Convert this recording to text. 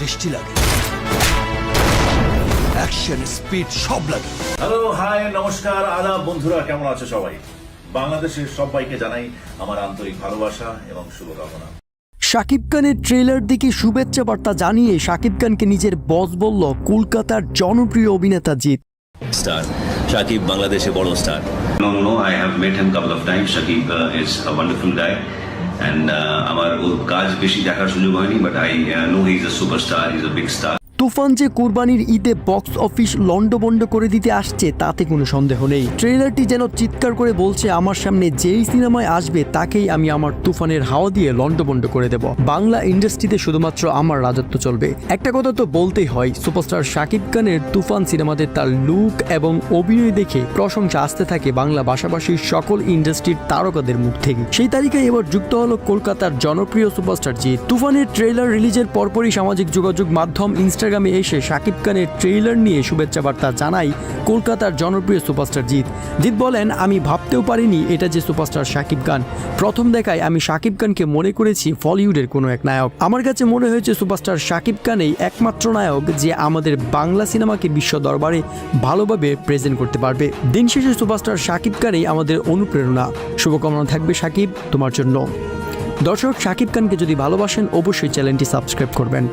দৃষ্টি লাগে, action, speed সব লাগে। হ্যালো, হাই, নমস্কার, আদাব বন্ধুরা, কেমন আছো সবাই? বাংলাদেশের সবাইকে জানাই আমার আন্তরিক ভালোবাসা এবং শুভকামনা। শাকিব খানের ট্রেলার দেখে শুভেচ্ছা বার্তা জানিয়ে শাকিব খানকে নিজের বস বলল কলকাতার জনপ্রিয় অভিনেতা জিৎ। স্টার শাকিব বাংলাদেশে বড় star. No, I have met him couple of times. Shakib is a wonderful guy, and আমার ওর কাজ বেশি দেখার সুযোগ হয়নি, but I know he's a superstar, he's a big star. তুফান যে কোরবানির ঈদে বক্স অফিস লন্ডভন্ড করে দিতে আসছে তাতে কোনো সন্দেহ নেই। ট্রেলারটি যেন চিৎকার করে বলছে আমার সামনে যেই সিনেমায় আসবে তাকেই আমি আমার তুফানের হাওয়া দিয়ে লন্ডভন্ড করে দেব। বাংলা ইন্ডাস্ট্রিতে শুধুমাত্র আমার রাজত্ব চলবে। একটা কথা তো বলতেই হয়, সুপারস্টার শাকিব খানের তুফান সিনেমাতে তার লুক এবং অভিনয় দেখে প্রশংসা আসতে থাকে বাংলা ভাষাভাষীর সকল ইন্ডাস্ট্রির তারকাদের মুখ থেকে। সেই তালিকায় এবার যুক্ত হলো কলকাতার জনপ্রিয় সুপারস্টার জিৎ। তুফানের ট্রেলার রিলিজের পরপরই সামাজিক যোগাযোগ মাধ্যম ইনস্টাগ্রামে এসে শাকিব খানের ট্রেলার নিয়ে শুভেচ্ছা বার্তা জানাই কলকাতার জনপ্রিয় সুপারস্টার জিৎ। জিৎ বলেন, আমি ভাবতেও পারিনি এটা যে সুপারস্টার শাকিব খান। প্রথম দেখায় আমি শাকিব খানকে মনে করেছি বলিউডের কোনো এক নায়ক। আমার কাছে মনে হয়েছে সুপারস্টার শাকিব খানই একমাত্র নায়ক যে আমাদের বাংলা সিনেমাকে বিশ্ব দরবারে ভালোভাবে প্রেজেন্ট করতে পারবে। দিন শেষে সুপারস্টার শাকিব খানই আমাদের অনুপ্রেরণা। শুভকামনা থাকবে শাকিব তোমার জন্য। দর্শক, শাকিব খানকে যদি ভালোবাসেন অবশ্যই চ্যানেলটি সাবস্ক্রাইব করবেন।